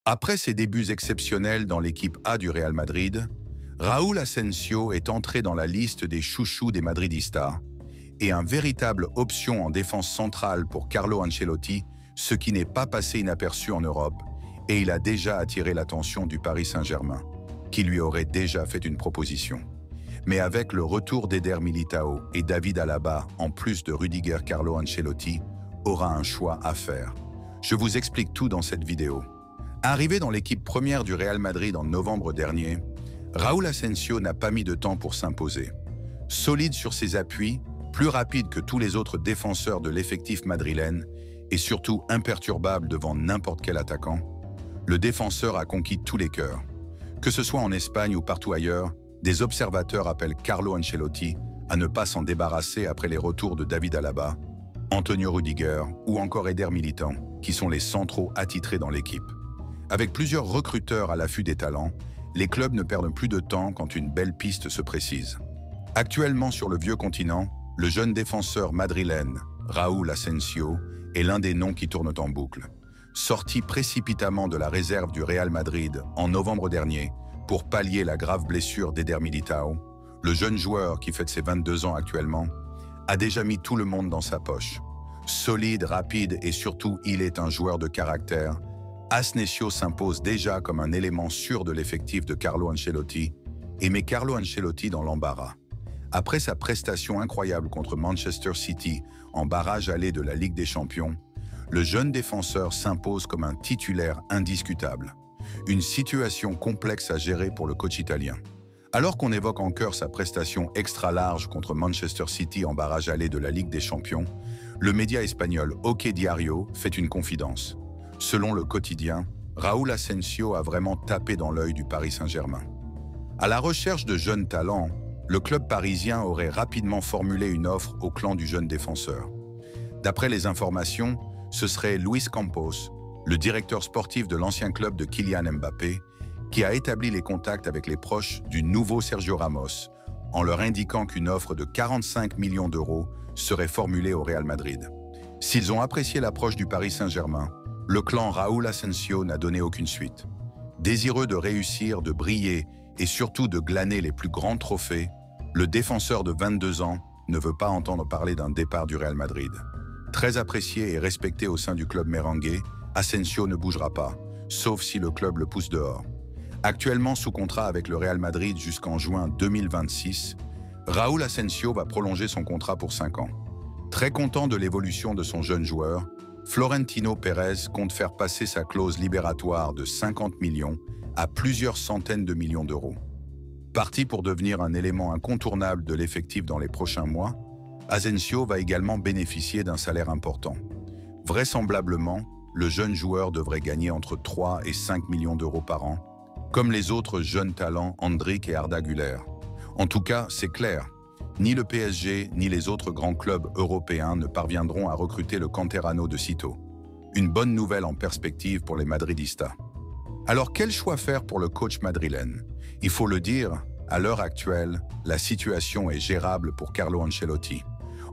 Après ses débuts exceptionnels dans l'équipe A du Real Madrid, Raúl Asensio est entré dans la liste des chouchous des Madridistas et une véritable option en défense centrale pour Carlo Ancelotti, ce qui n'est pas passé inaperçu en Europe, et il a déjà attiré l'attention du Paris Saint-Germain, qui lui aurait déjà fait une proposition. Mais avec le retour d'Eder Militao et David Alaba, en plus de Rudiger, Carlo Ancelotti aura un choix à faire. Je vous explique tout dans cette vidéo. Arrivé dans l'équipe première du Real Madrid en novembre dernier, Raúl Asensio n'a pas mis de temps pour s'imposer. Solide sur ses appuis, plus rapide que tous les autres défenseurs de l'effectif madrilène et surtout imperturbable devant n'importe quel attaquant, le défenseur a conquis tous les cœurs. Que ce soit en Espagne ou partout ailleurs, des observateurs appellent Carlo Ancelotti à ne pas s'en débarrasser après les retours de David Alaba, Antonio Rudiger ou encore Eder Militao, qui sont les centraux attitrés dans l'équipe. Avec plusieurs recruteurs à l'affût des talents, les clubs ne perdent plus de temps quand une belle piste se précise. Actuellement sur le vieux continent, le jeune défenseur madrilène, Raúl Asensio, est l'un des noms qui tournent en boucle. Sorti précipitamment de la réserve du Real Madrid en novembre dernier pour pallier la grave blessure d'Eder Militao, le jeune joueur qui fête ses 22 ans actuellement, a déjà mis tout le monde dans sa poche. Solide, rapide et surtout il est un joueur de caractère, Asensio s'impose déjà comme un élément sûr de l'effectif de Carlo Ancelotti et met Carlo Ancelotti dans l'embarras. Après sa prestation incroyable contre Manchester City en barrage aller de la Ligue des Champions, le jeune défenseur s'impose comme un titulaire indiscutable. Une situation complexe à gérer pour le coach italien. Alors qu'on évoque en chœur sa prestation extra large contre Manchester City en barrage aller de la Ligue des Champions, le média espagnol OK Diario fait une confidence. Selon le quotidien, Raúl Asensio a vraiment tapé dans l'œil du Paris Saint-Germain. À la recherche de jeunes talents, le club parisien aurait rapidement formulé une offre au clan du jeune défenseur. D'après les informations, ce serait Luis Campos, le directeur sportif de l'ancien club de Kylian Mbappé, qui a établi les contacts avec les proches du nouveau Sergio Ramos, en leur indiquant qu'une offre de 45 millions d'euros serait formulée au Real Madrid. S'ils ont apprécié l'approche du Paris Saint-Germain, le clan Raúl Asensio n'a donné aucune suite. Désireux de réussir, de briller et surtout de glaner les plus grands trophées, le défenseur de 22 ans ne veut pas entendre parler d'un départ du Real Madrid. Très apprécié et respecté au sein du club merengue, Asensio ne bougera pas, sauf si le club le pousse dehors. Actuellement sous contrat avec le Real Madrid jusqu'en juin 2026, Raúl Asensio va prolonger son contrat pour 5 ans. Très content de l'évolution de son jeune joueur, Florentino Pérez compte faire passer sa clause libératoire de 50 millions à plusieurs centaines de millions d'euros. Parti pour devenir un élément incontournable de l'effectif dans les prochains mois, Asensio va également bénéficier d'un salaire important. Vraisemblablement, le jeune joueur devrait gagner entre 3 et 5 millions d'euros par an, comme les autres jeunes talents Endrick et Arda Güler. En tout cas, c'est clair, ni le PSG ni les autres grands clubs européens ne parviendront à recruter le canterano de sitôt. Une bonne nouvelle en perspective pour les Madridistas. Alors quel choix faire pour le coach madrilène? Il faut le dire, à l'heure actuelle, la situation est gérable pour Carlo Ancelotti.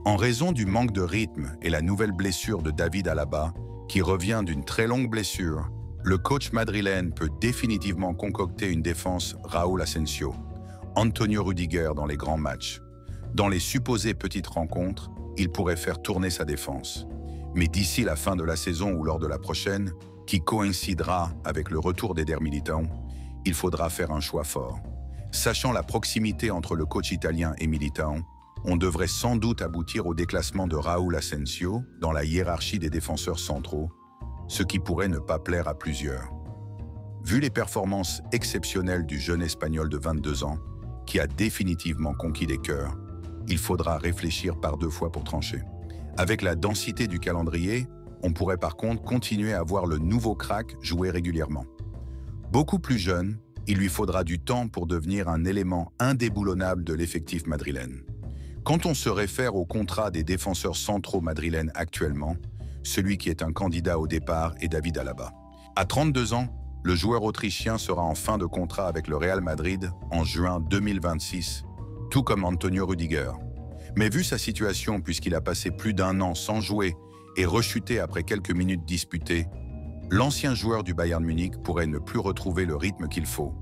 En raison du manque de rythme et la nouvelle blessure de David Alaba, qui revient d'une très longue blessure, le coach madrilène peut définitivement concocter une défense Raúl Asensio, Antonio Rudiger dans les grands matchs. Dans les supposées petites rencontres, il pourrait faire tourner sa défense. Mais d'ici la fin de la saison ou lors de la prochaine, qui coïncidera avec le retour d'Eder Militao, il faudra faire un choix fort. Sachant la proximité entre le coach italien et Militao, on devrait sans doute aboutir au déclassement de Raúl Asensio dans la hiérarchie des défenseurs centraux, ce qui pourrait ne pas plaire à plusieurs. Vu les performances exceptionnelles du jeune Espagnol de 22 ans, qui a définitivement conquis les cœurs, il faudra réfléchir par 2 fois pour trancher. Avec la densité du calendrier, on pourrait par contre continuer à voir le nouveau crack jouer régulièrement. Beaucoup plus jeune, il lui faudra du temps pour devenir un élément indéboulonnable de l'effectif madrilène. Quand on se réfère au contrat des défenseurs centraux madrilènes actuellement, celui qui est un candidat au départ est David Alaba. À 32 ans, le joueur autrichien sera en fin de contrat avec le Real Madrid en juin 2026, tout comme Antonio Rudiger. Mais vu sa situation puisqu'il a passé plus d'1 an sans jouer et rechuté après quelques minutes disputées, L'ancien joueur du Bayern Munich pourrait ne plus retrouver le rythme qu'il faut.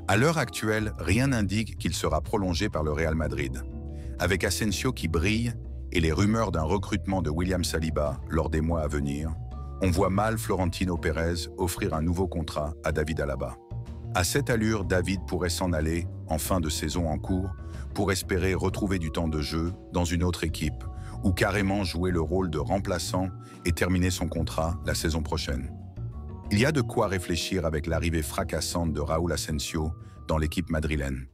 À l'heure actuelle, rien n'indique qu'il sera prolongé par le Real Madrid. Avec Asensio qui brille et les rumeurs d'un recrutement de William Saliba lors des mois à venir, on voit mal Florentino Pérez offrir un nouveau contrat à David Alaba. À cette allure, David pourrait s'en aller, en fin de saison en cours, pour espérer retrouver du temps de jeu dans une autre équipe, ou carrément jouer le rôle de remplaçant et terminer son contrat la saison prochaine. Il y a de quoi réfléchir avec l'arrivée fracassante de Raúl Asensio dans l'équipe madrilène.